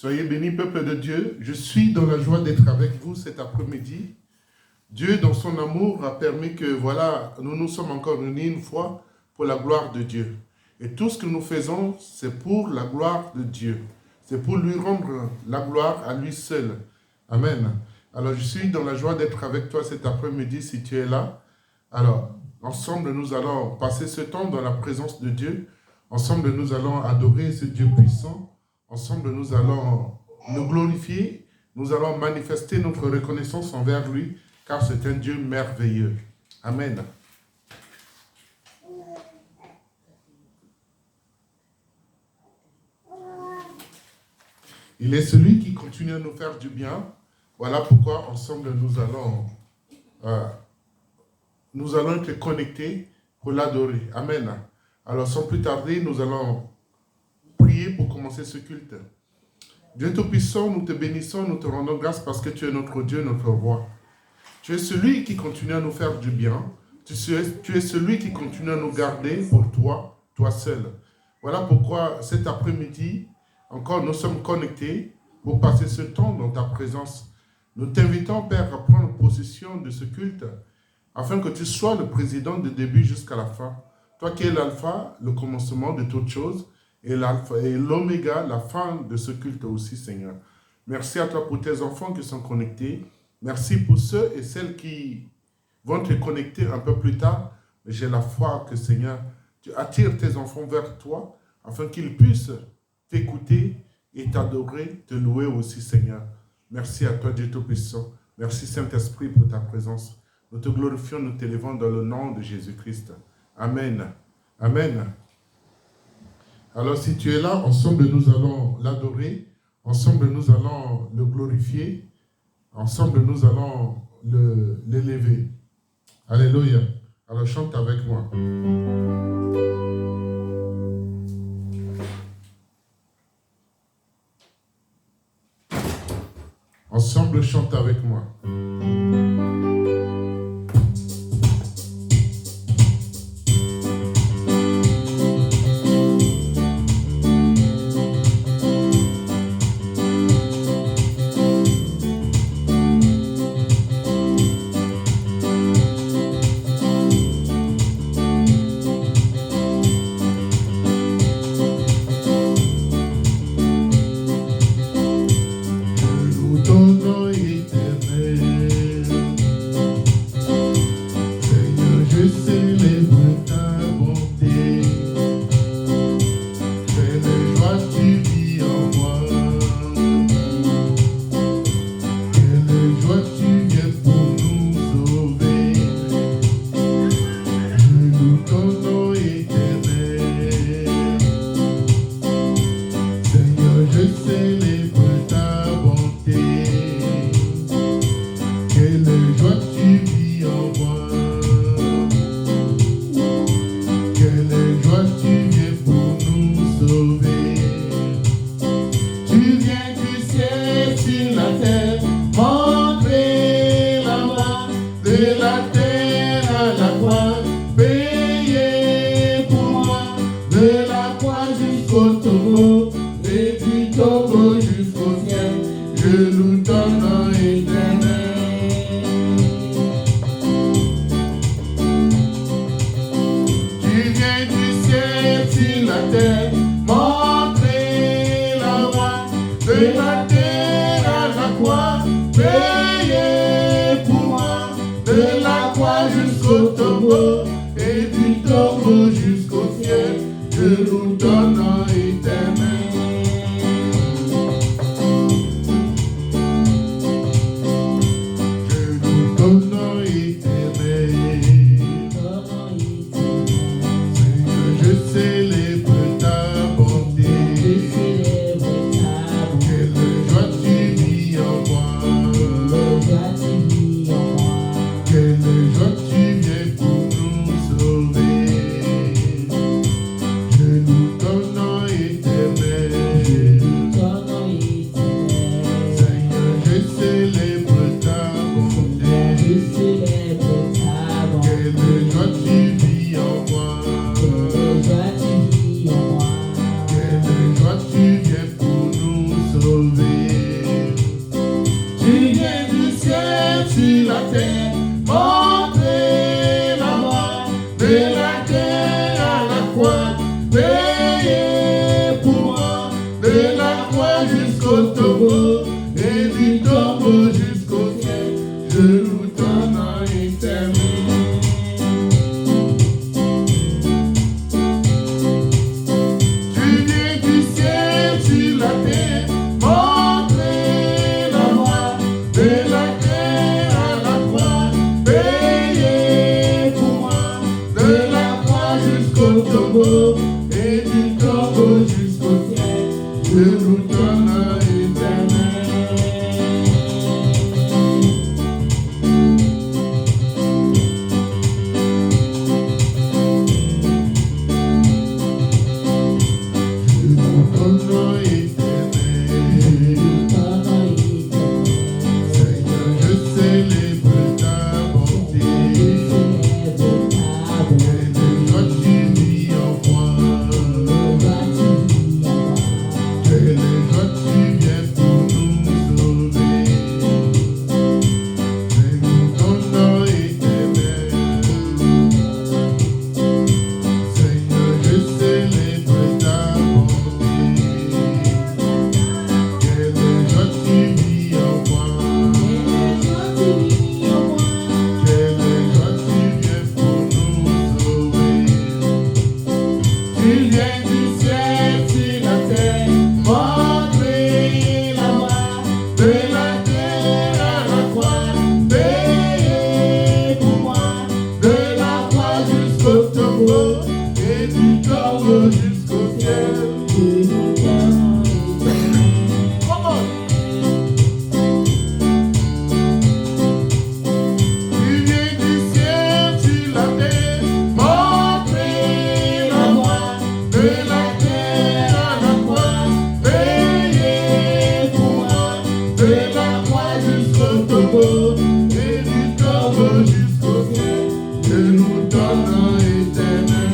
Soyez bénis, peuple de Dieu. Je suis dans la joie d'être avec vous cet après-midi. Dieu, dans son amour, a permis que, voilà, nous nous sommes encore unis une fois pour la gloire de Dieu. Et tout ce que nous faisons, c'est pour la gloire de Dieu. C'est pour lui rendre la gloire à lui seul. Amen. Alors, je suis dans la joie d'être avec toi cet après-midi si tu es là. Alors, ensemble, nous allons passer ce temps dans la présence de Dieu. Ensemble, nous allons adorer ce Dieu puissant. Ensemble, nous allons le glorifier. Nous allons manifester notre reconnaissance envers lui, car c'est un Dieu merveilleux. Amen. Il est celui qui continue à nous faire du bien. Voilà pourquoi, ensemble, nous allons être connectés pour l'adorer. Amen. Alors, sans plus tarder, nous allons prier pour commencer ce culte. Dieu Tout-Puissant, nous te bénissons, nous te rendons grâce parce que tu es notre Dieu, notre roi. Tu es celui qui continue à nous faire du bien. Tu es celui qui continue à nous garder pour toi, toi seul. Voilà pourquoi cet après-midi, encore nous sommes connectés pour passer ce temps dans ta présence. Nous t'invitons, Père, à prendre possession de ce culte afin que tu sois le président du début jusqu'à la fin. Toi qui es l'alpha, le commencement de toutes choses, et l'alpha et l'oméga, la fin de ce culte aussi, Seigneur. Merci à toi pour tes enfants qui sont connectés. Merci pour ceux et celles qui vont te connecter un peu plus tard. J'ai la foi que, Seigneur, tu attires tes enfants vers toi afin qu'ils puissent t'écouter et t'adorer, te louer aussi, Seigneur. Merci à toi, Dieu Tout-Puissant. Merci, Saint-Esprit, pour ta présence. Nous te glorifions, nous t'élevons dans le nom de Jésus-Christ. Amen. Amen. Alors, si tu es là, ensemble, nous allons l'adorer. Ensemble, nous allons le glorifier. Ensemble, nous allons l'élever. Alléluia. Alors, chante avec moi. Ensemble, chante avec moi. No. sauver. Tu viens du ciel sur la terre, montrer la voie de la terre à la croix, payer pour moi, de la croix jusqu'au tombeau, et du tombeau jusqu'au ciel, je loue ton nom éternel. Tu viens du ciel sur la terre, montrer la voie de la terre à la croix, payer pour moi, de la croix jusqu'au tombeau, et du tombeau jusqu'au ciel, je loue ton nom éternel. Je loue ton nom éternel. Seigneur, je célèbre ta bonté. Quelle joie tu vis en moi. Quelle joie tu viens pour nous sauver. Je loue ton nom éternel. Seigneur, je célèbre ta bonté. Quelle joie tu vis en moi. Quelle joie tu viens pour nous sauver. Tu viens du ciel sur la terre, montrer la voie de la terre à la croix, payer pour moi, de la croix jusqu'au tombeau, et du tombeau jusqu'au ciel. Come on. Tu viens du ciel sur la terre, montrer la voie de la terre à la croix, payer pour moi, de la croix jusqu'au tombeau, et du tombeau jusqu'au ciel, je loue ton nom éternel.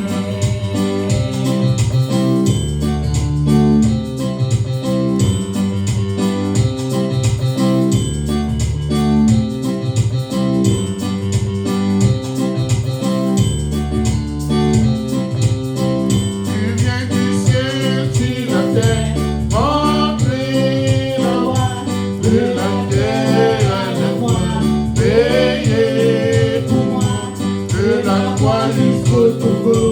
Tu viens du ciel sur la terre, montrer la voie de la terre à la croix, payer pour moi, de la croix jusqu'au tombeau,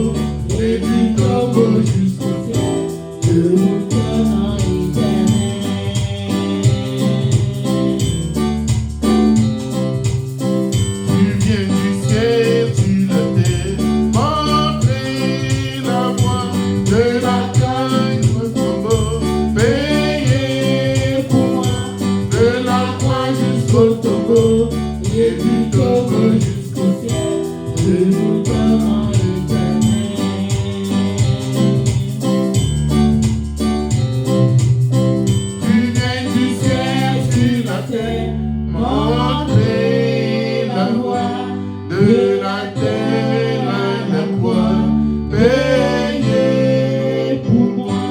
et du tombeau jusqu'au ciel, je loue ton nom éternel. Tu viens du ciel sur la terre, montrer la voie de la terre jusqu'au tombeau, payer pour moi, de la croix jusqu'au tombeau, et du tombeau jusqu'au ciel, je loue ton nom éternel. Tu viens du ciel sur la terre, montrer la voie de la terre à la croix, payer pour moi,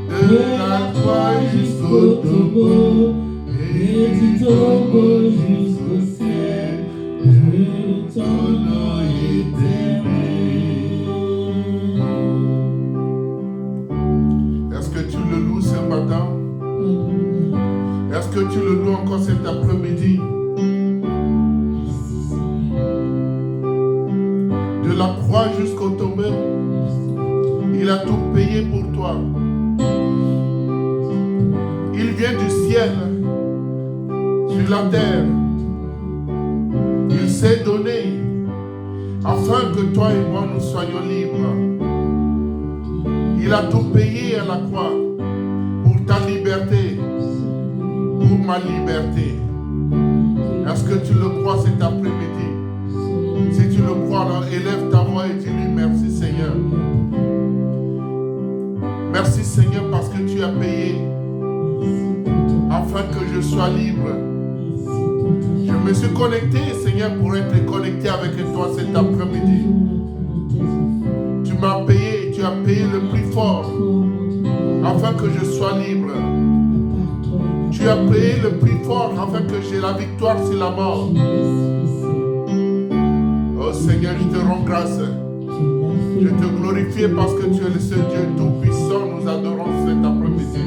de la croix jusqu'au tombeau, et du tombeau jusqu'au ciel, je loue ton nom éternel. Est-ce que tu le loues ce matin? Est-ce que tu le loues encore cet après-midi? De la croix jusqu'au tombeau, il a tout payé pour toi. Il vient du ciel sur la terre. Il s'est donné afin que toi et moi nous soyons libres. Il a tout payé à la croix pour ta liberté, pour ma liberté. Est-ce que tu le crois cet après-midi? Si tu le crois, alors élève ta voix et dis-lui merci Seigneur. Merci Seigneur parce que tu as payé afin que je sois libre. Je me suis connecté Seigneur pour être connecté avec toi cet après-midi. Tu m'as payé, tu as payé le prix fort afin que je sois libre. Tu as payé le prix fort afin que j'ai la victoire sur la mort. Oh Seigneur, je te rends grâce. Je te glorifie parce que tu es le seul Dieu tout-puissant. Nous adorons cet après-midi.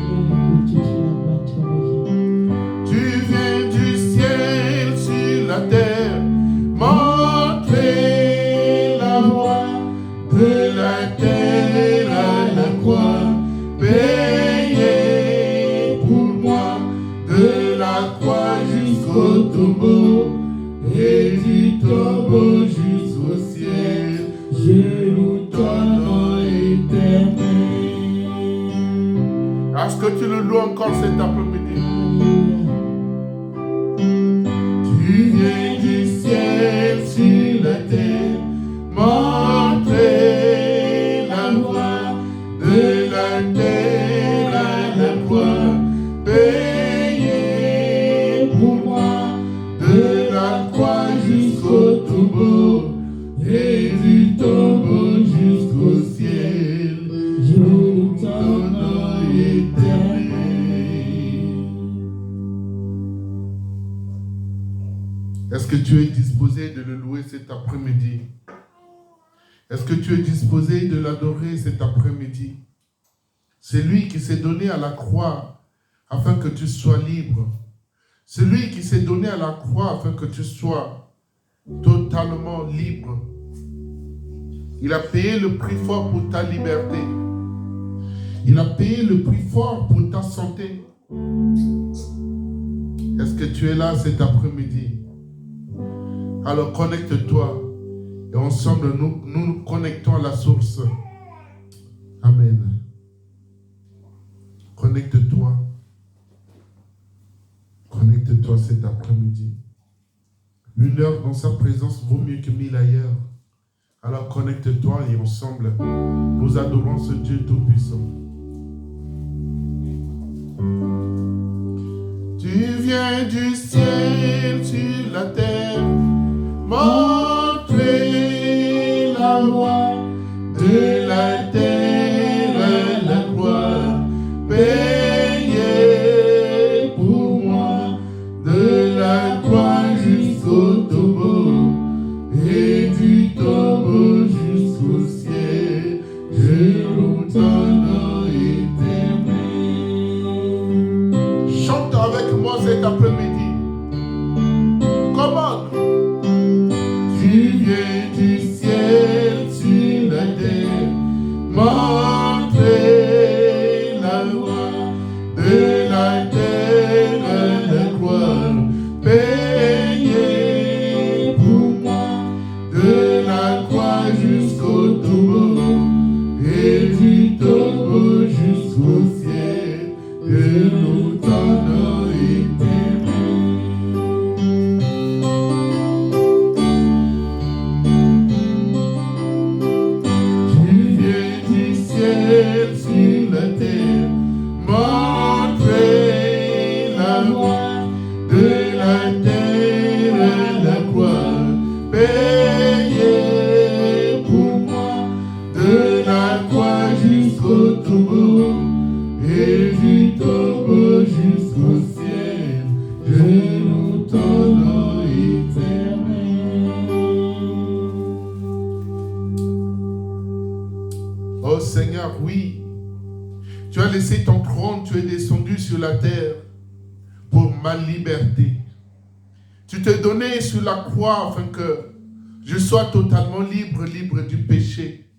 Tu viens du ciel sur la terre, montrer la voie de la terre à la croix, payer pour moi de la croix jusqu'au tombeau et du tombeau jusqu'au ciel. Je loue ton nom éternel. Est-ce que tu le loues encore cet après-midi? Tu viens du ciel sur la terre, montrer la voie de la terre à la croix, payer pour moi de la croix jusqu'au tombeau et du tombeau jusqu'au ciel. Je loue ton nom éternel. Est-ce que tu es disposé de le louer cet après-midi? Est-ce que tu es disposé de l'adorer cet après-midi? C'est lui qui s'est donné à la croix afin que tu sois libre. C'est lui qui s'est donné à la croix afin que tu sois totalement libre. Il a payé le prix fort pour ta liberté. Il a payé le prix fort pour ta santé. Est-ce que tu es là cet après-midi? Alors connecte-toi et ensemble nous nous connectons à la source. Amen. Connecte-toi. Connecte-toi cet après-midi. 1 heure dans sa présence vaut mieux que 1000 ailleurs. Alors connecte-toi et ensemble, nous adorons ce Dieu Tout-Puissant. Tu viens du ciel sur la terre, montrer la voie de la terre à la croix, payer pour moi de la croix jusqu'au tombeau et du tombeau jusqu'au ciel. Je loue ton nom éternel. Chante avec moi cet après-midi. Comment? Tu viens du ciel sur la terre, montrer la voie de la terre à la croix, payer pour moi de la croix jusqu'au tombeau et du tombeau jusqu'au ciel. Je loue ton nom éternel. Tu viens du ciel sur la terre, montrer la voie de la terre à la croix, payer pour moi de la croix jusqu'au tombeau et du tombeau jusqu'au ciel. Je loue ton nom éternel. Oh Seigneur, oui, tu as laissé ton trône, tu es descendu sur la terre pour ma liberté. Tu t'es donné sur la croix afin que je sois totalement libre, libre du péché,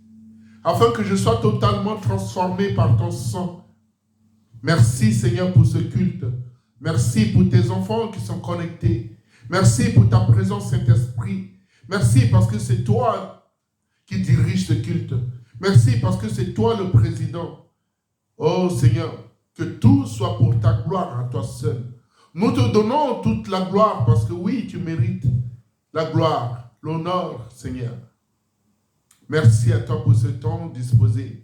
afin que je sois totalement transformé par ton sang. Merci Seigneur pour ce culte. Merci pour tes enfants qui sont connectés. Merci pour ta présence Saint-Esprit. Merci parce que c'est toi qui dirige ce culte. Merci parce que c'est toi le président. Oh Seigneur, que tout soit pour ta gloire à toi seul. Nous te donnons toute la gloire parce que oui, tu mérites la gloire, l'honneur, Seigneur. Merci à toi pour ce temps disposé.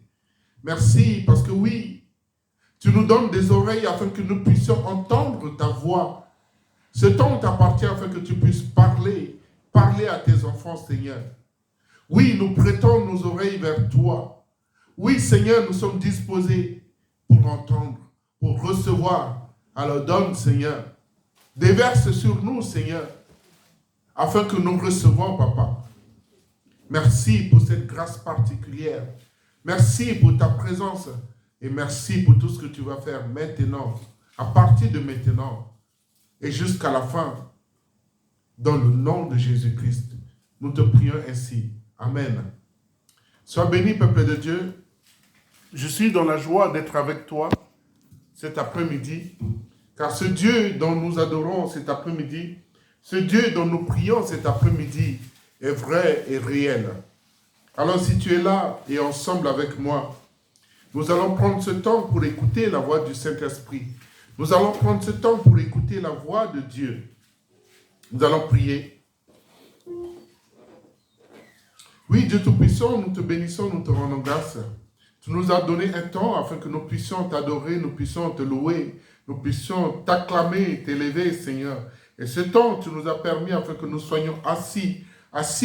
Merci parce que oui, tu nous donnes des oreilles afin que nous puissions entendre ta voix. Ce temps t'appartient afin que tu puisses parler à tes enfants, Seigneur. Oui, nous prêtons nos oreilles vers toi. Oui, Seigneur, nous sommes disposés pour entendre, pour recevoir, Alors donne, Seigneur. Déverse sur nous, Seigneur, afin que nous recevons, Papa. Merci pour cette grâce particulière. Merci pour ta présence. Et merci pour tout ce que tu vas faire maintenant, à partir de maintenant, et jusqu'à la fin. Dans le nom de Jésus-Christ, nous te prions ainsi. Amen. Sois béni, peuple de Dieu. Je suis dans la joie d'être avec toi cet après-midi, car ce Dieu dont nous adorons cet après-midi, ce Dieu dont nous prions cet après-midi est vrai et réel. Alors si tu es là et ensemble avec moi, nous allons prendre ce temps pour écouter la voix du Saint-Esprit. Nous allons prendre ce temps pour écouter la voix de Dieu. Nous allons prier. Oui, Dieu Tout-Puissant, nous te bénissons, nous te rendons grâce. Tu nous as donné un temps afin que nous puissions t'adorer, nous puissions te louer, nous puissions t'acclamer, t'élever, Seigneur. Et ce temps, tu nous as permis afin que nous soyons assis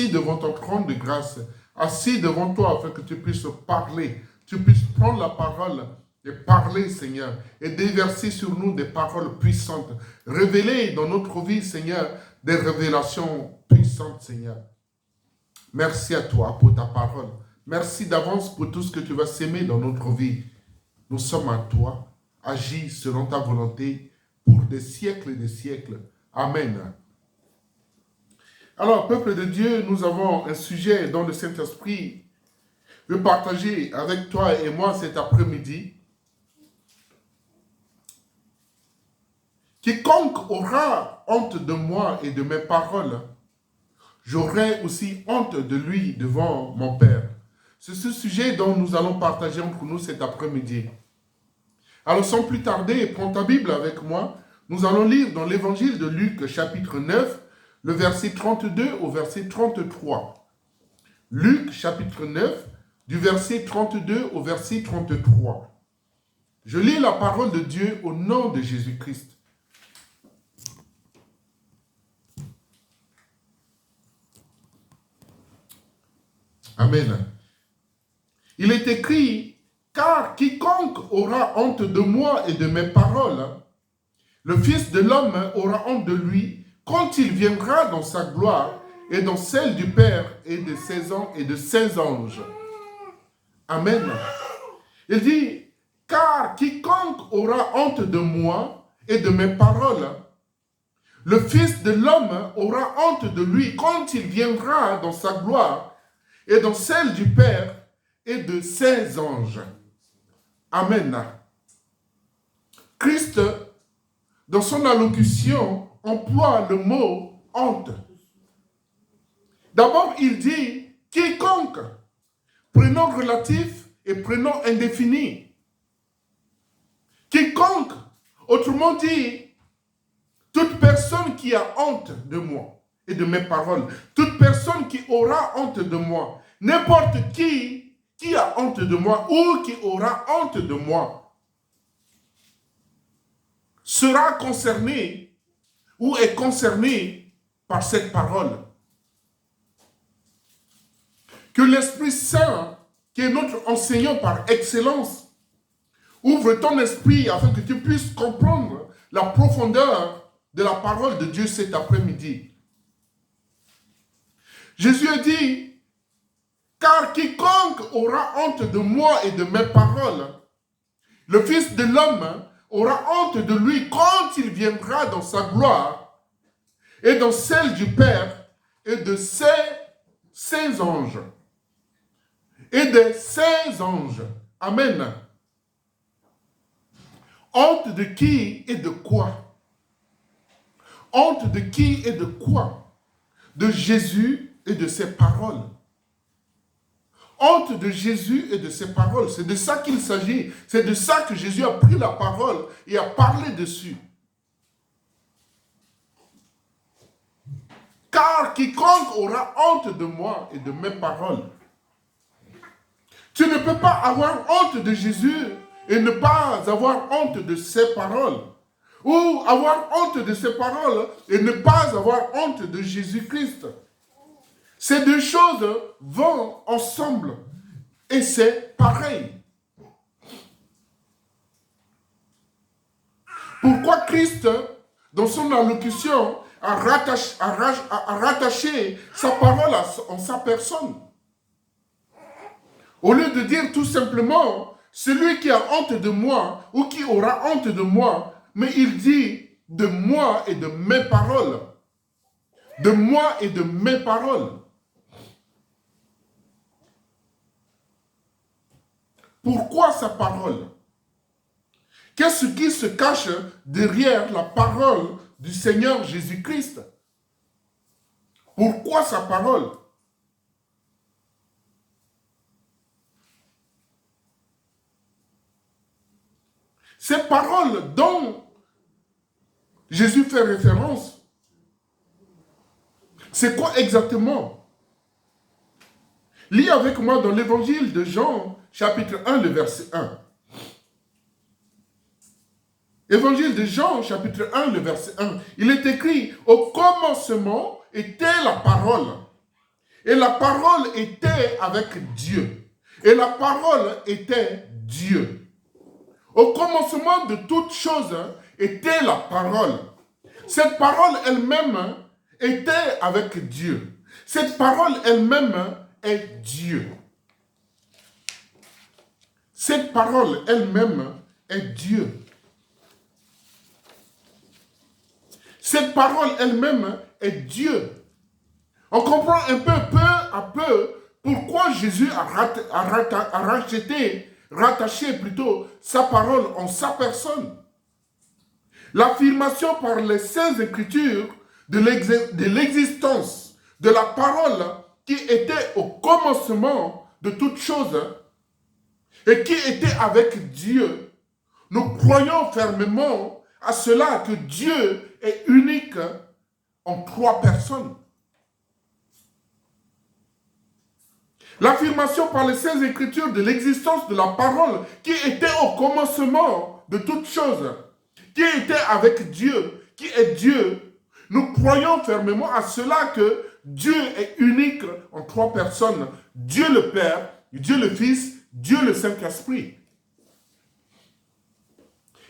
devant ton trône de grâce, assis devant toi afin que tu puisses parler, tu puisses prendre la parole et parler, Seigneur, et déverser sur nous des paroles puissantes, révéler dans notre vie, Seigneur, des révélations puissantes, Seigneur. Merci à toi pour ta parole. Merci d'avance pour tout ce que tu vas s'aimer dans notre vie. Nous sommes à toi. Agis selon ta volonté pour des siècles et des siècles. Amen. Alors, peuple de Dieu, nous avons un sujet dont le Saint-Esprit veut partager avec toi et moi cet après-midi. Quiconque aura honte de moi et de mes paroles, j'aurai aussi honte de lui devant mon Père. C'est ce sujet dont nous allons partager entre nous cet après-midi. Alors sans plus tarder, prends ta Bible avec moi. Nous allons lire dans l'évangile de Luc, chapitre 9, le verset 32 au verset 33. Luc, chapitre 9, du verset 32 au verset 33. Je lis la parole de Dieu au nom de Jésus-Christ. Amen. Il est écrit, car quiconque aura honte de moi et de mes paroles, le Fils de l'homme aura honte de lui quand il viendra dans sa gloire et dans celle du Père et de ses anges. Amen. Il dit, car quiconque aura honte de moi et de mes paroles, le Fils de l'homme aura honte de lui quand il viendra dans sa gloire et dans celle du Père et de ses anges. Amen. Christ, dans son allocution, emploie le mot honte. D'abord, il dit quiconque, prénom relatif et prénom indéfini. Quiconque, autrement dit, toute personne qui a honte de moi et de mes paroles, toute personne qui aura honte de moi, n'importe qui a honte de moi ou qui aura honte de moi, sera concerné ou est concerné par cette parole. Que l'Esprit Saint, qui est notre enseignant par excellence, ouvre ton esprit afin que tu puisses comprendre la profondeur de la parole de Dieu cet après-midi. Jésus a dit, car quiconque aura honte de moi et de mes paroles, le Fils de l'homme aura honte de lui quand il viendra dans sa gloire et dans celle du Père et de ses anges. Et de ses anges. Amen. Honte de qui et de quoi? Honte de qui et de quoi? De Jésus et de ses paroles. Honte de Jésus et de ses paroles. C'est de ça qu'il s'agit. C'est de ça que Jésus a pris la parole et a parlé dessus. Car quiconque aura honte de moi et de mes paroles. Tu ne peux pas avoir honte de Jésus et ne pas avoir honte de ses paroles. Ou avoir honte de ses paroles et ne pas avoir honte de Jésus-Christ. Ces deux choses vont ensemble. Et c'est pareil. Pourquoi Christ, dans son allocution, a rattaché sa parole en sa personne? Au lieu de dire tout simplement, celui qui a honte de moi ou qui aura honte de moi, mais il dit de moi et de mes paroles. De moi et de mes paroles. Pourquoi sa parole? Qu'est-ce qui se cache derrière la parole du Seigneur Jésus-Christ? Pourquoi sa parole? Ces paroles dont Jésus fait référence, c'est quoi exactement? Lis avec moi dans l'évangile de Jean, chapitre 1, le verset 1. Évangile de Jean, chapitre 1, le verset 1. Il est écrit, au commencement était la parole. Et la parole était avec Dieu. Et la parole était Dieu. Au commencement de toutes choses était la parole. Cette parole elle-même était avec Dieu. Cette parole elle-même est Dieu. Cette parole elle-même est Dieu. Cette parole elle-même est Dieu. On comprend un peu à peu pourquoi Jésus a rattaché plutôt sa parole en sa personne. L'affirmation par les Saintes Écritures de l'existence de la parole qui était au commencement de toutes choses et qui était avec Dieu. Nous croyons fermement à cela que Dieu est unique en trois personnes. L'affirmation par les Saintes Écritures de l'existence de la parole qui était au commencement de toutes choses, qui était avec Dieu, qui est Dieu. Nous croyons fermement à cela que Dieu est unique en trois personnes. Dieu le Père, Dieu le Fils, Dieu le Saint-Esprit.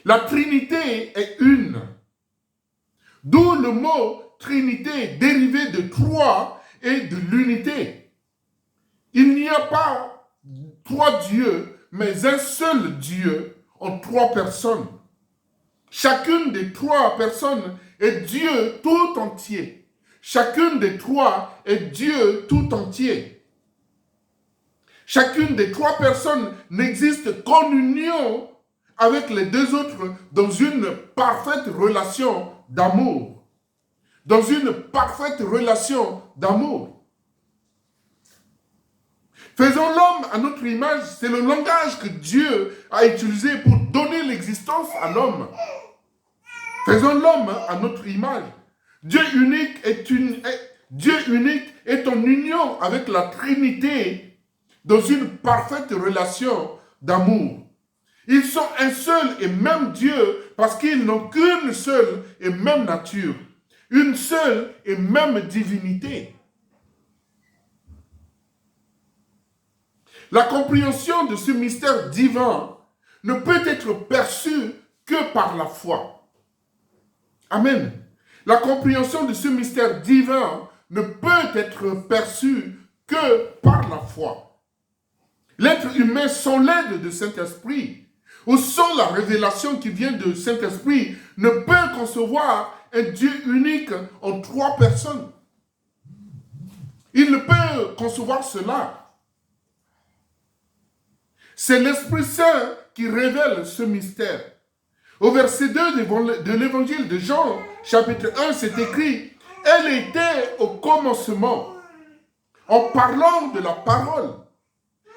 La Trinité est une. D'où le mot Trinité dérivé de trois et de l'unité. Il n'y a pas trois dieux, mais un seul Dieu en trois personnes. Chacune des trois personnes est Dieu tout entier. Chacune des trois est Dieu tout entier. Chacune des trois personnes n'existe qu'en union avec les deux autres dans une parfaite relation d'amour. Dans une parfaite relation d'amour. Faisons l'homme à notre image, c'est le langage que Dieu a utilisé pour donner l'existence à l'homme. Faisons l'homme à notre image. Dieu unique est en union avec la Trinité dans une parfaite relation d'amour. Ils sont un seul et même Dieu parce qu'ils n'ont qu'une seule et même nature, une seule et même divinité. La compréhension de ce mystère divin ne peut être perçue que par la foi. Amen. La compréhension de ce mystère divin ne peut être perçue que par la foi. L'être humain, sans l'aide du Saint-Esprit, ou sans la révélation qui vient du Saint-Esprit, ne peut concevoir un Dieu unique en trois personnes. Il ne peut concevoir cela. C'est l'Esprit Saint qui révèle ce mystère. Au verset 2 de l'évangile de Jean, chapitre 1, c'est écrit « Elle était au commencement », en parlant de la parole.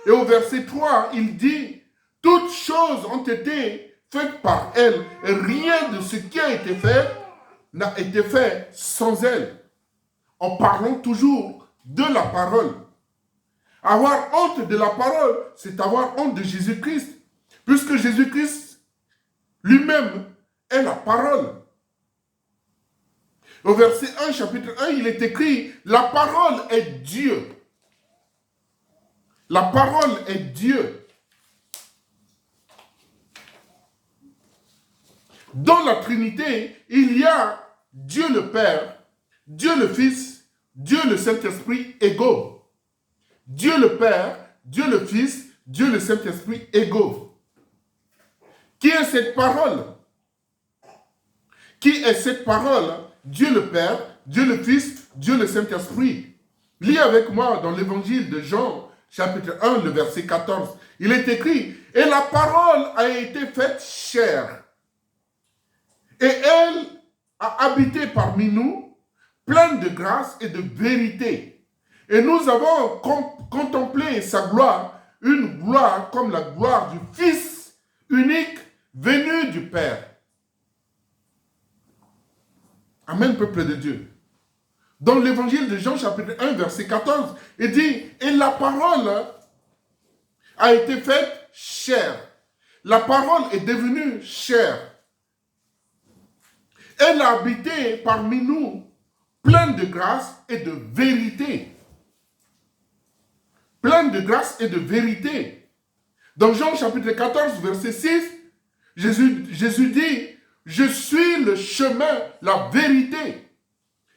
Et au verset 3, il dit « Toutes choses ont été faites par elle, et rien de ce qui a été fait n'a été fait sans elle. » En parlant toujours de la parole. Avoir honte de la parole, c'est avoir honte de Jésus-Christ. Puisque Jésus-Christ lui-même est la parole. Au verset 1, chapitre 1, il est écrit, la parole est Dieu. La parole est Dieu. Dans la Trinité, il y a Dieu le Père, Dieu le Fils, Dieu le Saint-Esprit égaux. Dieu le Père, Dieu le Fils, Dieu le Saint-Esprit égaux. Qui est cette parole? Qui est cette parole? Dieu le Père, Dieu le Fils, Dieu le Saint-Esprit. Lis avec moi dans l'évangile de Jean, chapitre 1, le verset 14. Il est écrit, « Et la parole a été faite chair, et elle a habité parmi nous, pleine de grâce et de vérité. Et nous avons contemplé sa gloire, une gloire comme la gloire du Fils unique venu du Père. » Amen, peuple de Dieu. Dans l'évangile de Jean, chapitre 1, verset 14, il dit, « Et la parole a été faite chair. » La parole est devenue chair. Elle a habité parmi nous, pleine de grâce et de vérité. Pleine de grâce et de vérité. Dans Jean chapitre 14, verset 6, Jésus dit, « Je suis le chemin, la vérité. »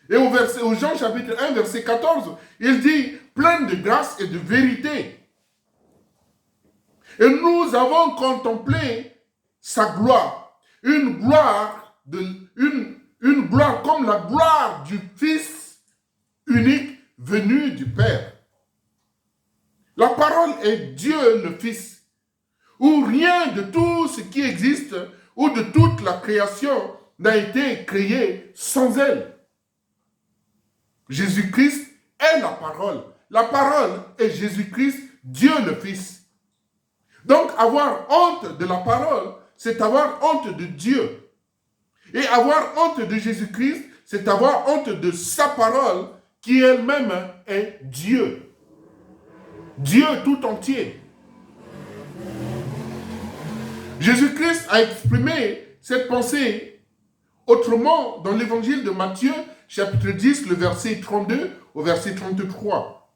Et au Jean chapitre 1, verset 14, il dit, « Pleine de grâce et de vérité. » Et nous avons contemplé sa gloire, une gloire comme la gloire du Fils unique venu du Père. La parole est Dieu le Fils, où rien de tout ce qui existe ou de toute la création n'a été créé sans elle. Jésus-Christ est la parole. La parole est Jésus-Christ, Dieu le Fils. Donc, avoir honte de la parole, c'est avoir honte de Dieu. Et avoir honte de Jésus-Christ, c'est avoir honte de sa parole, qui elle-même est Dieu. Dieu tout entier. Jésus-Christ a exprimé cette pensée autrement dans l'évangile de Matthieu, chapitre 10, le verset 32 au verset 33.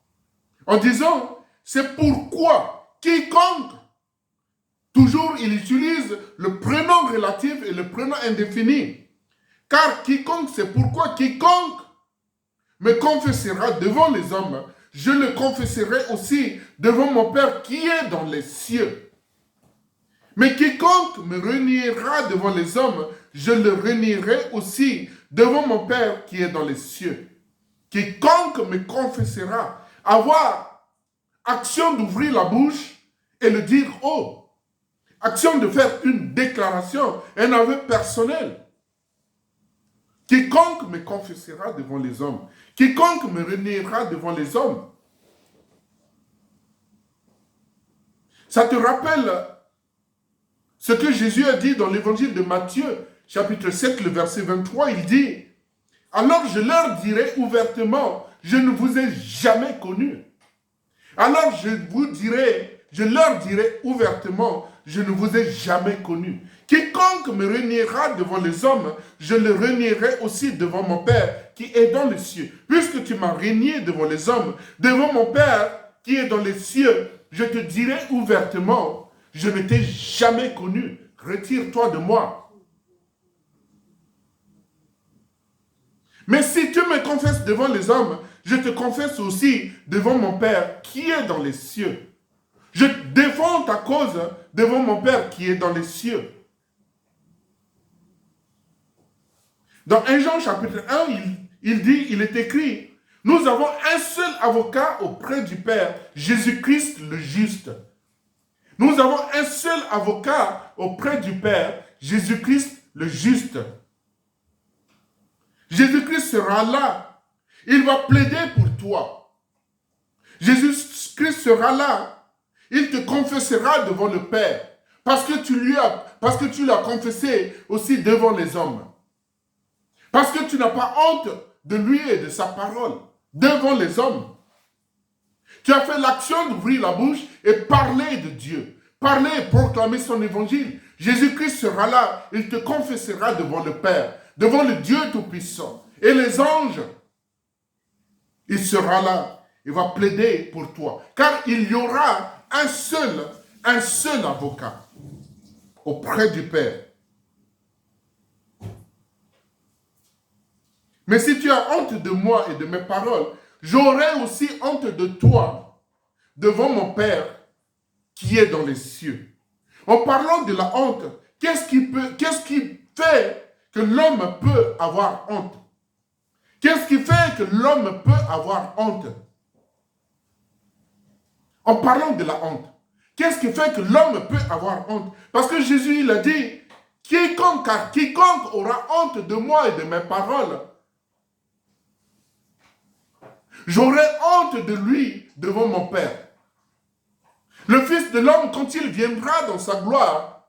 En disant, c'est pourquoi quiconque, toujours il utilise le prénom relatif et le prénom indéfini. Car quiconque, c'est pourquoi quiconque me confessera devant les hommes, je le confesserai aussi devant mon Père qui est dans les cieux. Mais quiconque me reniera devant les hommes, je le renierai aussi devant mon Père qui est dans les cieux. Quiconque me confessera, avoir action d'ouvrir la bouche et le dire haut. Action de faire une déclaration, un aveu personnel. Quiconque me confessera devant les hommes, quiconque me reniera devant les hommes. Ça te rappelle ce que Jésus a dit dans l'évangile de Matthieu, chapitre 7, le verset 23, il dit, « Alors je leur dirai ouvertement, je ne vous ai jamais connus. Alors je leur dirai ouvertement, je ne vous ai jamais connus. Quiconque me reniera devant les hommes, je le renierai aussi devant mon Père qui est dans les cieux. Puisque tu m'as renié devant les hommes, devant mon Père qui est dans les cieux, je te dirai ouvertement, je ne t'ai jamais connu. Retire-toi de moi. Mais si tu me confesses devant les hommes, je te confesse aussi devant mon Père qui est dans les cieux. Je défends ta cause devant mon Père qui est dans les cieux. Dans 1 Jean chapitre 1, il est écrit, nous avons un seul avocat auprès du Père, Jésus-Christ le juste. Nous avons un seul avocat auprès du Père, Jésus-Christ le juste. Jésus-Christ sera là. Il va plaider pour toi. Jésus-Christ sera là. Il te confessera devant le Père. Parce que tu l'as confessé aussi devant les hommes. Parce que tu n'as pas honte de lui et de sa parole devant les hommes. Tu as fait l'action d'ouvrir la bouche et parler de Dieu. Parler et proclamer son évangile. Jésus-Christ sera là. Il te confessera devant le Père, devant le Dieu Tout-Puissant. Et les anges, il sera là. Il va plaider pour toi. Car il y aura un seul avocat auprès du Père. Mais si tu as honte de moi et de mes paroles, j'aurai aussi honte de toi devant mon Père qui est dans les cieux. En parlant de la honte, qu'est-ce qui fait que l'homme peut avoir honte? Qu'est-ce qui fait que l'homme peut avoir honte? En parlant de la honte, qu'est-ce qui fait que l'homme peut avoir honte? Parce que Jésus, il a dit, quiconque aura honte de moi et de mes paroles, j'aurai honte de lui devant mon Père. Le Fils de l'homme, quand il viendra dans sa gloire,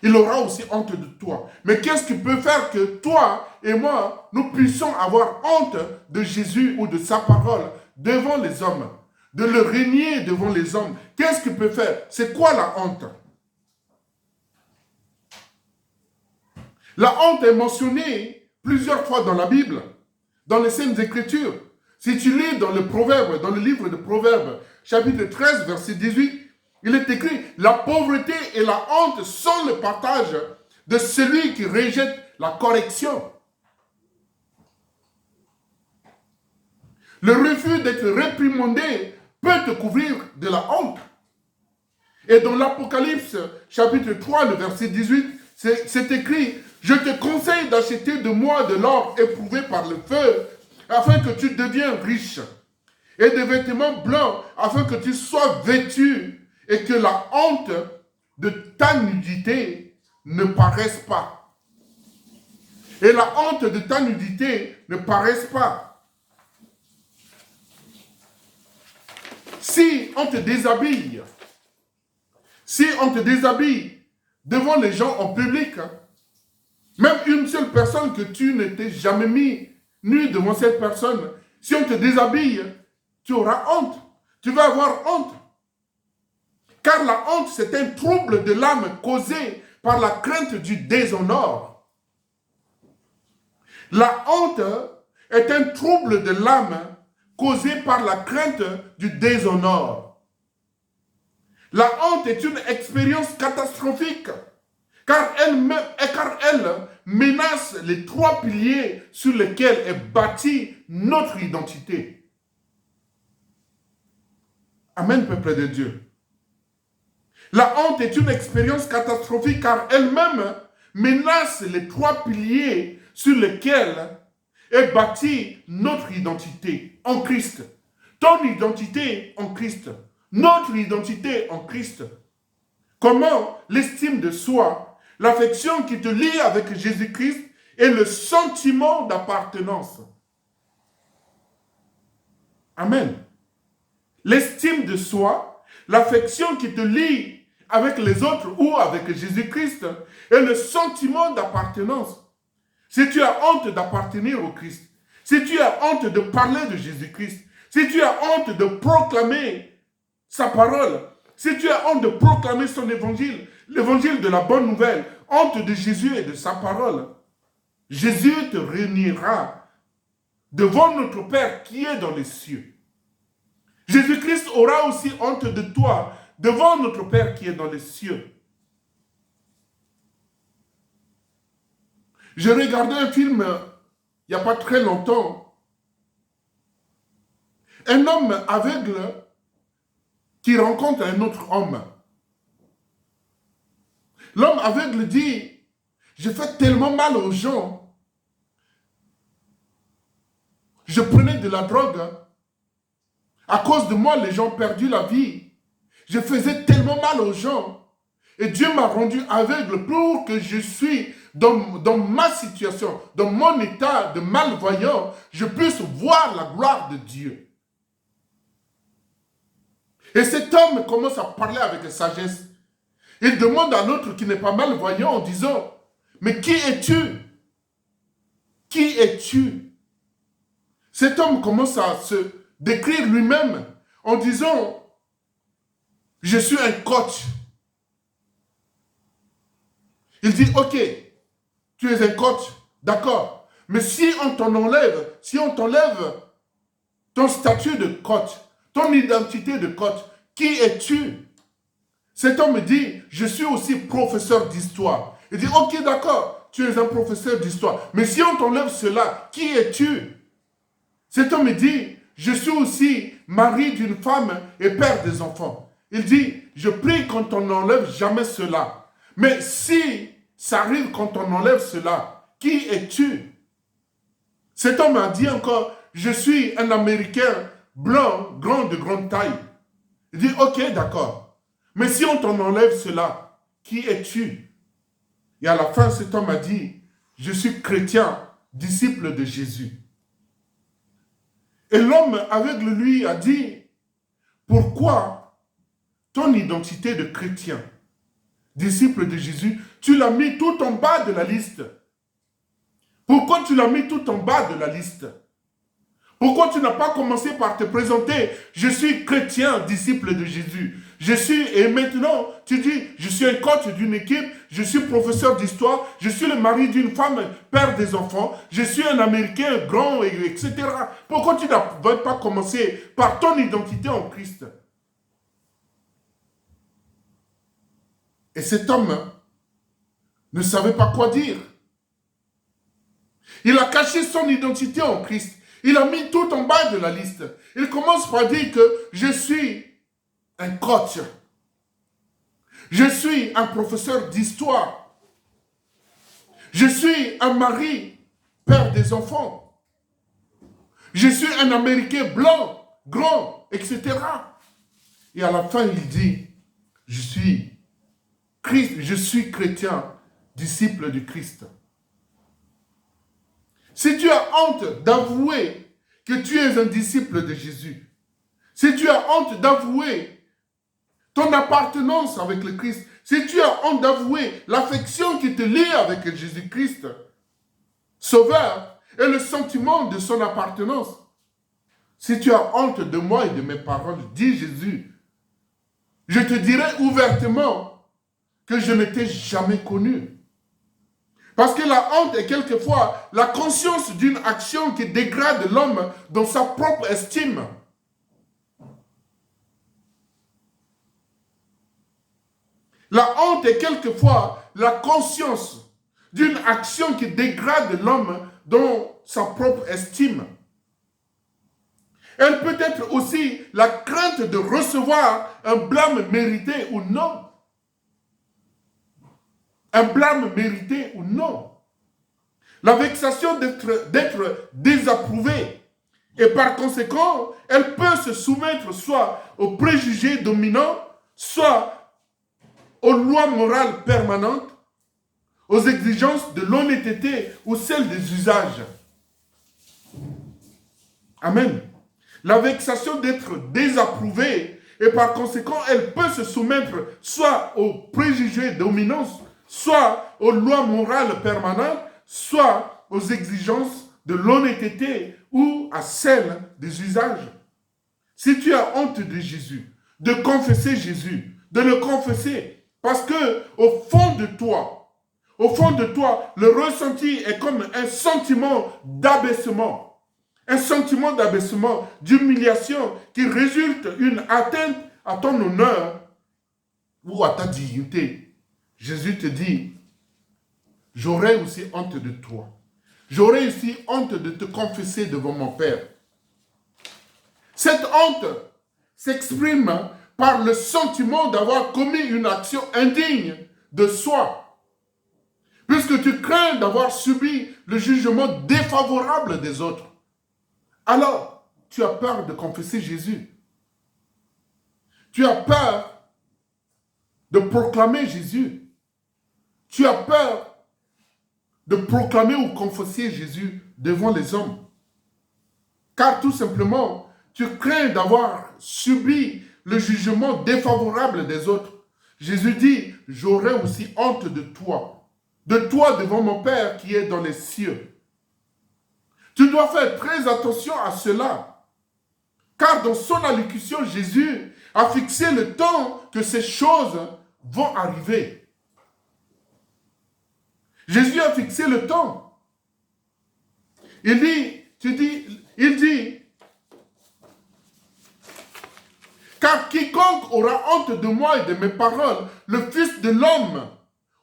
il aura aussi honte de toi. Mais qu'est-ce qui peut faire que toi et moi, nous puissions avoir honte de Jésus ou de sa parole devant les hommes, de le régner devant les hommes? Qu'est-ce qui peut faire? C'est quoi la honte? La honte est mentionnée plusieurs fois dans la Bible, dans les Saintes Écritures. Si tu lis dans le Proverbe, dans le livre de Proverbes, chapitre 13, verset 18, il est écrit, la pauvreté et la honte sont le partage de celui qui rejette la correction. Le refus d'être réprimandé peut te couvrir de la honte. Et dans l'Apocalypse, chapitre 3, le verset 18, c'est écrit, je te conseille d'acheter de moi de l'or éprouvé par le feu, afin que tu deviennes riche, et des vêtements blancs, afin que tu sois vêtu, et que la honte de ta nudité ne paraisse pas. Et la honte de ta nudité ne paraisse pas. Si on te déshabille, devant les gens en public, même une seule personne que tu ne t'es jamais mis nu devant cette personne, si on te déshabille, tu auras honte. Tu vas avoir honte. Car la honte, c'est un trouble de l'âme causé par la crainte du déshonneur. La honte est un trouble de l'âme causé par la crainte du déshonneur. La honte est une expérience catastrophique, car elle menace les trois piliers sur lesquels est bâtie notre identité. Amen, peuple de Dieu. La honte est une expérience catastrophique car elle-même menace les trois piliers sur lesquels est bâtie notre identité en Christ. Ton identité en Christ. Notre identité en Christ. Comment l'estime de soi, l'affection qui te lie avec Jésus-Christ et le sentiment d'appartenance. Amen. L'estime de soi, l'affection qui te lie avec les autres ou avec Jésus-Christ et le sentiment d'appartenance. Si tu as honte d'appartenir au Christ, si tu as honte de parler de Jésus-Christ, si tu as honte de proclamer sa parole, si tu as honte de proclamer son évangile, l'évangile de la bonne nouvelle, honte de Jésus et de sa parole, Jésus te réunira devant notre Père qui est dans les cieux. Jésus-Christ aura aussi honte de toi devant notre Père qui est dans les cieux. J'ai regardé un film il n'y a pas très longtemps. Un homme aveugle qui rencontre un autre homme. L'homme aveugle dit, je fais tellement mal aux gens. Je prenais de la drogue. À cause de moi, les gens ont perdu la vie. Je faisais tellement mal aux gens. Et Dieu m'a rendu aveugle pour que je suis dans ma situation, dans mon état de malvoyant, je puisse voir la gloire de Dieu. Et cet homme commence à parler avec sagesse. Il demande à l'autre qui n'est pas malvoyant en disant, mais qui es-tu? Qui es-tu? Cet homme commence à se décrire lui-même en disant, je suis un coach. Il dit, ok, tu es un coach, d'accord. Mais si on t'enlève ton statut de coach, ton identité de coach, qui es-tu? Cet homme dit, je suis aussi professeur d'histoire. Il dit, ok, d'accord, tu es un professeur d'histoire. Mais si on t'enlève cela, qui es-tu? Cet homme dit, je suis aussi mari d'une femme et père des enfants. Il dit, je prie qu'on t'en enlève jamais cela. Mais si ça arrive quand on enlève cela, qui es-tu? Cet homme a dit encore, je suis un Américain blanc, grand de grande taille. Il dit, ok, d'accord. Mais si on t'en enlève cela, qui es-tu? Et à la fin, cet homme a dit, je suis chrétien, disciple de Jésus. Et l'homme aveugle, lui, a dit, pourquoi ton identité de chrétien, disciple de Jésus, tu l'as mis tout en bas de la liste? Pourquoi tu l'as mis tout en bas de la liste? Pourquoi tu n'as pas commencé par te présenter? Je suis chrétien, disciple de Jésus. Et maintenant, tu dis, je suis un coach d'une équipe, je suis professeur d'histoire, je suis le mari d'une femme, père des enfants, je suis un Américain grand, etc. Pourquoi tu n'as pas commencé par ton identité en Christ? Et cet homme ne savait pas quoi dire. Il a caché son identité en Christ. Il a mis tout en bas de la liste. Il commence par dire que je suis un coach. Je suis un professeur d'histoire. Je suis un mari, père des enfants. Je suis un Américain blanc, grand, etc. Et à la fin, il dit, je suis chrétien, disciple du Christ. Si tu as honte d'avouer que tu es un disciple de Jésus, si tu as honte d'avouer ton appartenance avec le Christ, si tu as honte d'avouer l'affection qui te lie avec Jésus-Christ, Sauveur, et le sentiment de son appartenance, si tu as honte de moi et de mes paroles, dis Jésus, je te dirai ouvertement que je ne t'ai jamais connu. Parce que la honte est quelquefois la conscience d'une action qui dégrade l'homme dans sa propre estime. La honte est quelquefois la conscience d'une action qui dégrade l'homme dans sa propre estime. Elle peut être aussi la crainte de recevoir un blâme mérité ou non. Un blâme mérité ou non. La vexation d'être désapprouvé. Et par conséquent, elle peut se soumettre soit aux préjugés dominants, soit aux lois morales permanentes, aux exigences de l'honnêteté ou celles des usages. Amen. La vexation d'être désapprouvé, et par conséquent, elle peut se soumettre soit aux préjugés dominants, soit aux lois morales permanentes, soit aux exigences de l'honnêteté ou à celles des usages. Si tu as honte de Jésus, de confesser Jésus, de le confesser, parce que au fond de toi, le ressenti est comme un sentiment d'abaissement, d'humiliation qui résulte d'une atteinte à ton honneur ou à ta dignité. Jésus te dit, j'aurai aussi honte de toi. J'aurai aussi honte de te confesser devant mon Père. Cette honte s'exprime par le sentiment d'avoir commis une action indigne de soi, puisque tu crains d'avoir subi le jugement défavorable des autres. Alors, tu as peur de confesser Jésus. Tu as peur de proclamer Jésus. Tu as peur de proclamer ou confesser Jésus devant les hommes. Car tout simplement, tu crains d'avoir subi le jugement défavorable des autres. Jésus dit, j'aurai aussi honte de toi devant mon Père qui est dans les cieux. Tu dois faire très attention à cela. Car dans son allocution, Jésus a fixé le temps que ces choses vont arriver. Jésus a fixé le temps. Il dit, car quiconque aura honte de moi et de mes paroles, le Fils de l'homme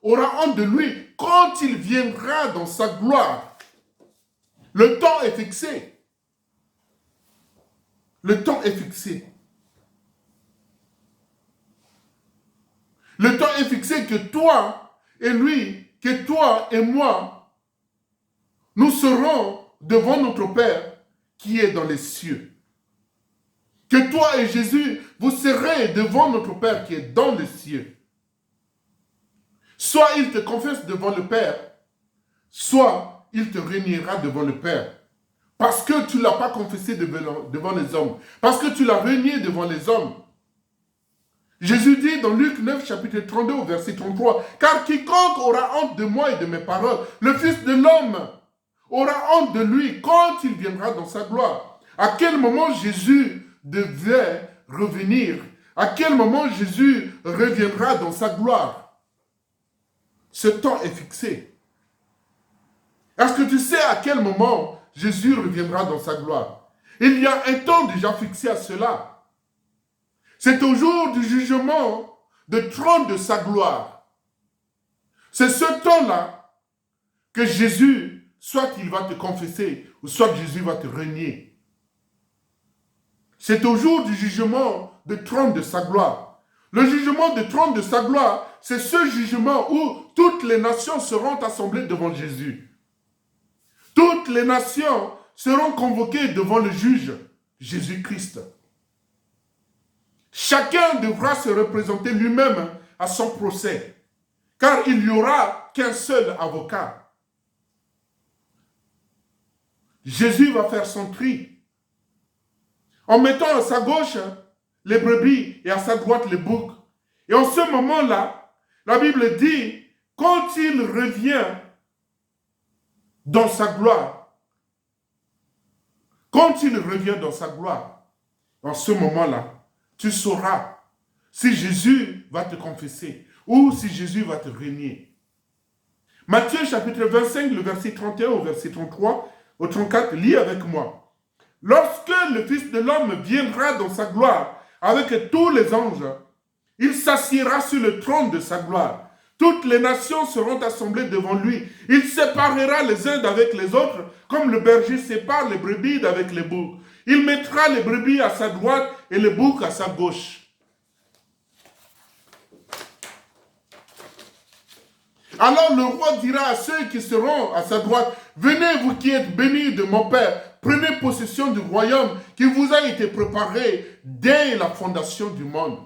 aura honte de lui quand il viendra dans sa gloire. Le temps est fixé. Le temps est fixé. Le temps est fixé que toi et lui, que toi et moi, nous serons devant notre Père qui est dans les cieux. Que toi et Jésus, vous serez devant notre Père qui est dans les cieux. Soit il te confesse devant le Père, soit il te réunira devant le Père. Parce que tu ne l'as pas confessé devant les hommes. Parce que tu l'as renié devant les hommes. Jésus dit dans Luc 9, chapitre 32, au verset 33, « Car quiconque aura honte de moi et de mes paroles, le Fils de l'homme aura honte de lui quand il viendra dans sa gloire. » À quel moment Jésus devait revenir? À quel moment Jésus reviendra dans sa gloire? Ce temps est fixé. Est-ce que tu sais à quel moment Jésus reviendra dans sa gloire? Il y a un temps déjà fixé à cela. C'est au jour du jugement de trône de sa gloire. C'est ce temps-là que Jésus, soit il va te confesser, ou soit Jésus va te renier. C'est au jour du jugement de trône de sa gloire. Le jugement de trône de sa gloire, c'est ce jugement où toutes les nations seront assemblées devant Jésus. Toutes les nations seront convoquées devant le juge, Jésus-Christ. Chacun devra se représenter lui-même à son procès, car il n'y aura qu'un seul avocat. Jésus va faire son tri, en mettant à sa gauche les brebis et à sa droite les boucs. Et en ce moment-là, la Bible dit, quand il revient dans sa gloire, quand il revient dans sa gloire, en ce moment-là, tu sauras si Jésus va te confesser ou si Jésus va te renier. Matthieu chapitre 25, le verset 31 au verset 33, au 34, lis avec moi. Lorsque le Fils de l'homme viendra dans sa gloire avec tous les anges, il s'assiera sur le trône de sa gloire. Toutes les nations seront assemblées devant lui. Il séparera les uns d'avec les autres, comme le berger sépare les brebis d'avec les boucs. Il mettra les brebis à sa droite et les boucs à sa gauche. Alors le roi dira à ceux qui seront à sa droite, « Venez, vous qui êtes bénis de mon Père, prenez possession du royaume qui vous a été préparé dès la fondation du monde. »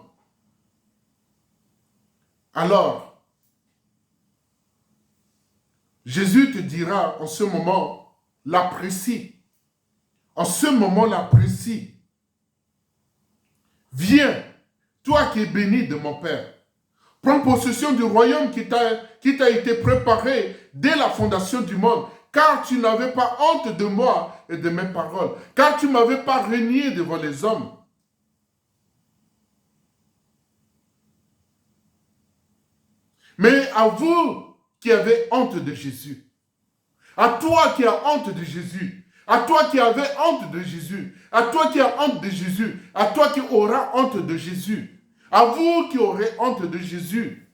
Alors, Jésus te dira en ce moment, l'apprécie. En ce moment-là précis, viens, toi qui es béni de mon Père, prends possession du royaume qui t'a été préparé dès la fondation du monde, car tu n'avais pas honte de moi et de mes paroles, car tu ne m'avais pas renié devant les hommes. Mais à vous qui avez honte de Jésus, à toi qui as honte de Jésus, à toi qui avais honte de Jésus, à toi qui as honte de Jésus, à toi qui auras honte de Jésus, à vous qui aurez honte de Jésus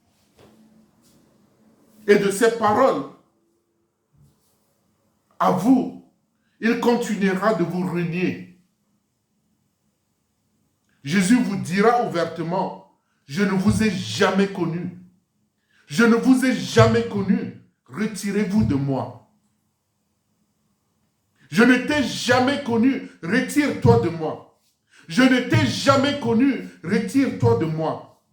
et de ses paroles, à vous, il continuera de vous renier. Jésus vous dira ouvertement, je ne vous ai jamais connu. Je ne vous ai jamais connu. Retirez-vous de moi. Je ne t'ai jamais connu, retire-toi de moi. Je ne t'ai jamais connu, retire-toi de moi.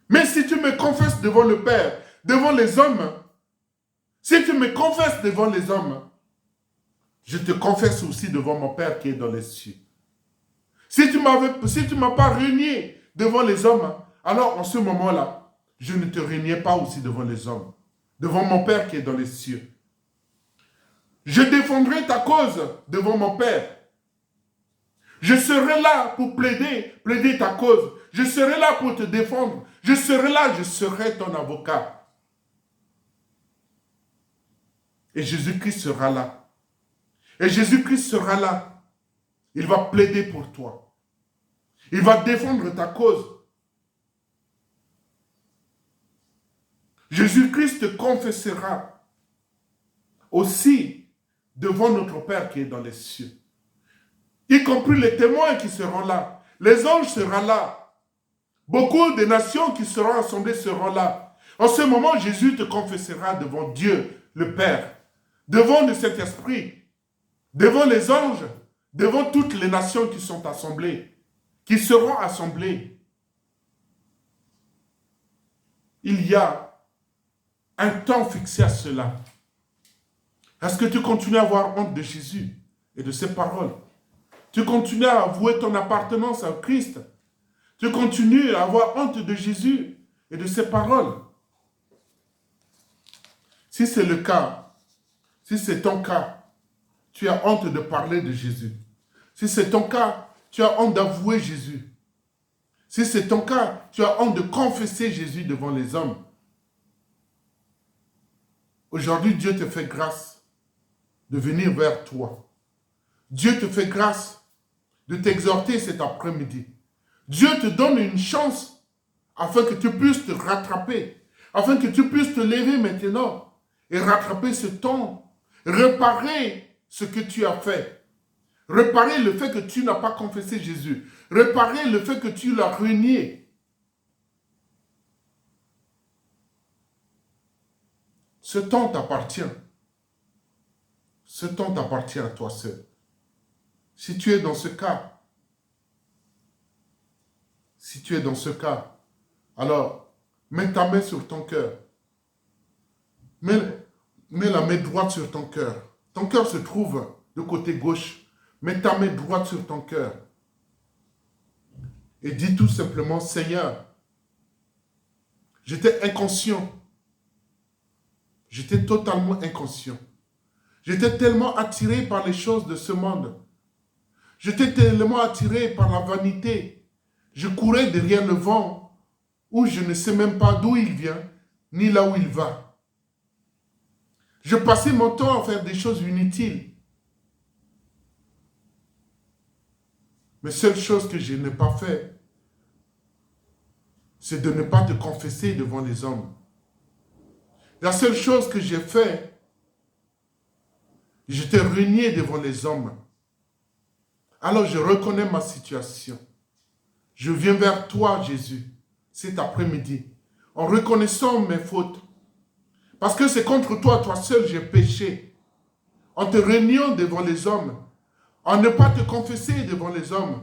Mais si tu me confesses devant le Père, devant les hommes, si tu me confesses devant les hommes, je te confesse aussi devant mon Père qui est dans les cieux. Si tu ne m'as pas renié devant les hommes, alors en ce moment-là, je ne te reniais pas aussi devant les hommes, devant mon Père qui est dans les cieux. Je défendrai ta cause devant mon Père. Je serai là pour plaider ta cause. Je serai là pour te défendre. Je serai là, je serai ton avocat. Et Jésus-Christ sera là. Et Jésus-Christ sera là. Il va plaider pour toi. Il va défendre ta cause. Jésus-Christ te confessera aussi devant notre Père qui est dans les cieux. Y compris les témoins qui seront là. Les anges seront là. Beaucoup de nations qui seront assemblées seront là. En ce moment, Jésus te confessera devant Dieu, le Père, devant le Saint-Esprit, devant les anges, devant toutes les nations qui sont assemblées, qui seront assemblées. Il y a un temps fixé à cela. Est-ce que tu continues à avoir honte de Jésus et de ses paroles? Tu continues à avouer ton appartenance à Christ? Tu continues à avoir honte de Jésus et de ses paroles? Si c'est le cas, si c'est ton cas, tu as honte de parler de Jésus. Si c'est ton cas, tu as honte d'avouer Jésus. Si c'est ton cas, tu as honte de confesser Jésus devant les hommes. Aujourd'hui, Dieu te fait grâce de venir vers toi. Dieu te fait grâce de t'exhorter cet après-midi. Dieu te donne une chance afin que tu puisses te rattraper, afin que tu puisses te lever maintenant et rattraper ce temps, réparer ce que tu as fait, réparer le fait que tu n'as pas confessé Jésus, réparer le fait que tu l'as renié. Ce temps t'appartient. Ce temps t'appartient à toi seul. Si tu es dans ce cas, alors mets ta main sur ton cœur. Mets la main droite sur ton cœur. Ton cœur se trouve de côté gauche. Mets ta main droite sur ton cœur. Et dis tout simplement, Seigneur, j'étais inconscient. J'étais totalement inconscient. J'étais tellement attiré par les choses de ce monde. J'étais tellement attiré par la vanité. Je courais derrière le vent où je ne sais même pas d'où il vient, ni là où il va. Je passais mon temps à faire des choses inutiles. Mais seule chose que je n'ai pas fait, c'est de ne pas te confesser devant les hommes. La seule chose que j'ai fait, je t'ai renié devant les hommes. Alors je reconnais ma situation. Je viens vers toi, Jésus, cet après-midi, en reconnaissant mes fautes. Parce que c'est contre toi, toi seul, j'ai péché. En te reniant devant les hommes, en ne pas te confesser devant les hommes,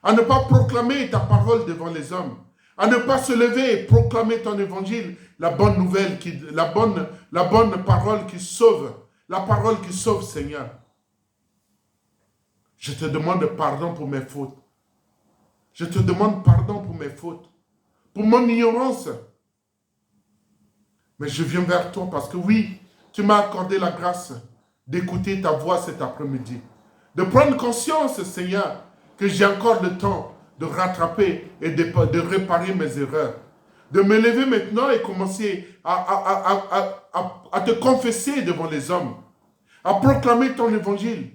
en ne pas proclamer ta parole devant les hommes, à ne pas se lever et proclamer ton évangile, la bonne nouvelle, la bonne parole qui sauve, la parole qui sauve, Seigneur. Je te demande pardon pour mes fautes. Je te demande pardon pour mes fautes, pour mon ignorance. Mais je viens vers toi parce que oui, tu m'as accordé la grâce d'écouter ta voix cet après-midi. De prendre conscience, Seigneur, que j'ai encore le temps de rattraper et de réparer mes erreurs. De me lever maintenant et commencer à te confesser devant les hommes, à proclamer ton évangile,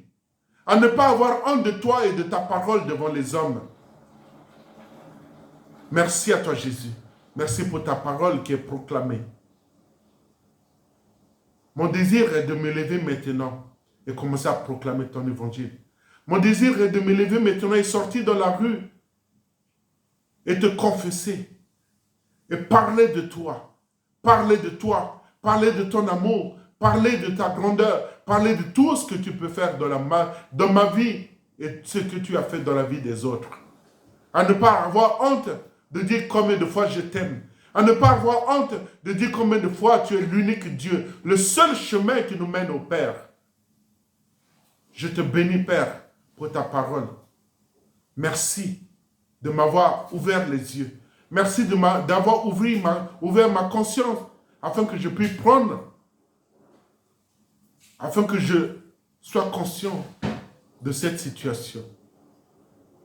à ne pas avoir honte de toi et de ta parole devant les hommes. Merci à toi, Jésus. Merci pour ta parole qui est proclamée. Mon désir est de me lever maintenant et commencer à proclamer ton évangile. Mon désir est de me lever maintenant et sortir dans la rue et te confesser et parler de toi, parler de ton amour, parler de ta grandeur, parler de tout ce que tu peux faire dans ma vie et ce que tu as fait dans la vie des autres. À ne pas avoir honte de dire combien de fois je t'aime. À ne pas avoir honte de dire combien de fois tu es l'unique Dieu, le seul chemin qui nous mène au Père. Je te bénis, Père, pour ta parole. Merci de m'avoir ouvert les yeux. Merci d'avoir ouvert ma conscience afin que je puisse prendre, afin que je sois conscient de cette situation.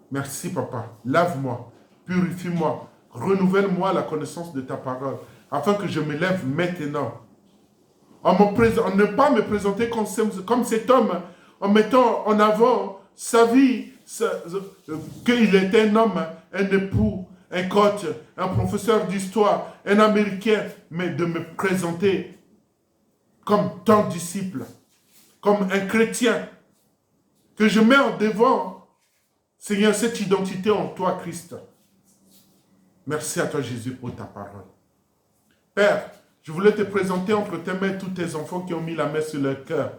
Merci, Papa. Lave-moi, purifie-moi, renouvelle-moi la connaissance de ta parole, afin que je me lève maintenant. En ne pas me présenter comme cet homme, en mettant en avant sa vie, qu'il était un homme, un époux, un coach, un professeur d'histoire, un Américain, mais de me présenter comme ton disciple, comme un chrétien, que je mets en devant, Seigneur, cette identité en toi, Christ. Merci à toi, Jésus, pour ta parole. Père, je voulais te présenter entre tes mains tous tes enfants qui ont mis la main sur leur cœur,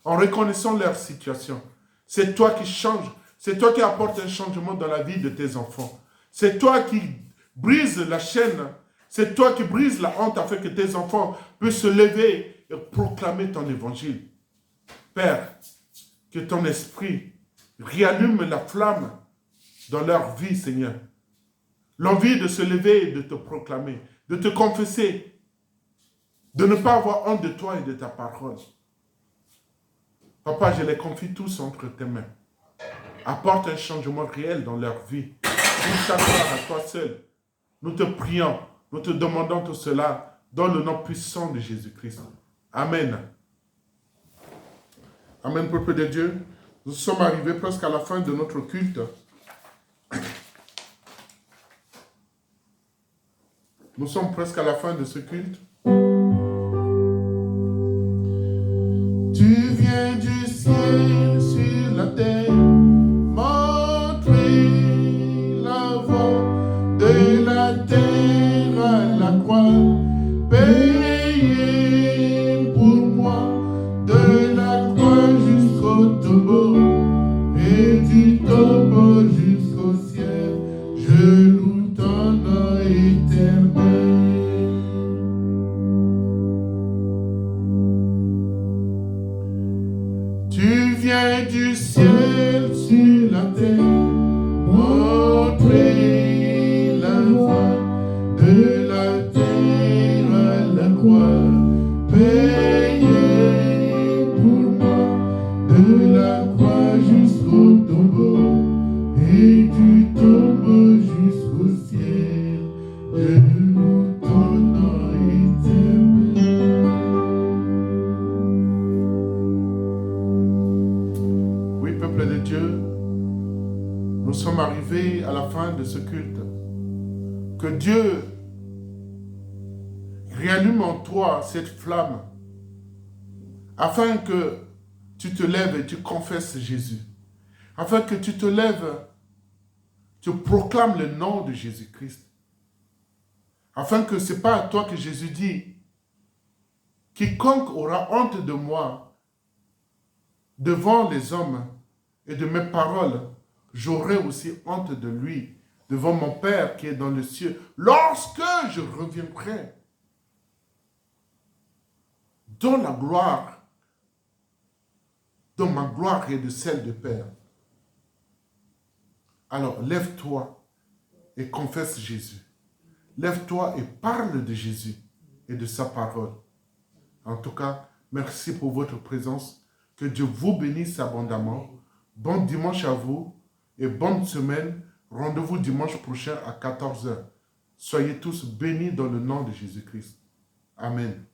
en reconnaissant leur situation. C'est toi qui changes, c'est toi qui apportes un changement dans la vie de tes enfants. C'est toi qui brises la chaîne, c'est toi qui brises la honte afin que tes enfants puissent se lever et proclamer ton évangile. Père, que ton esprit réallume la flamme dans leur vie, Seigneur. L'envie de se lever et de te proclamer, de te confesser, de ne pas avoir honte de toi et de ta parole. Papa, je les confie tous entre tes mains. Apporte un changement réel dans leur vie. Pour ta gloire à toi seul. Nous te prions, nous te demandons tout cela dans le nom puissant de Jésus-Christ. Amen. Amen, peuple de Dieu. Nous sommes arrivés presque à la fin de notre culte. Nous sommes presque à la fin de ce culte. Tu viens du ciel sur la terre, montrer la voie de la terre à la croix, payer pour moi de la croix jusqu'au tombeau et du tombeau jusqu'au ciel. Je loue ton nom éternel. Tu viens du ciel sur la terre, montrer la voie de la terre à la croix, payer pour moi de la croix jusqu'au tombeau et du tombeau jusqu'au ciel. Je loue ton nom éternel. Oui, peuple de Dieu, nous sommes arrivés à la fin de ce culte. Que Dieu réallume en toi cette flamme afin que tu te lèves et tu confesses Jésus. Afin que tu te lèves, tu proclames le nom de Jésus-Christ. Afin que ce n'est pas à toi que Jésus dit, quiconque aura honte de moi devant les hommes et de mes paroles, j'aurai aussi honte de lui devant mon Père qui est dans le ciel, lorsque je reviendrai dans la gloire, dans ma gloire et de celle de Père. Alors, lève-toi et confesse Jésus. Lève-toi et parle de Jésus et de sa parole. En tout cas, merci pour votre présence. Que Dieu vous bénisse abondamment. Bon dimanche à vous et bonne semaine. Rendez-vous dimanche prochain à 14h. Soyez tous bénis dans le nom de Jésus-Christ. Amen.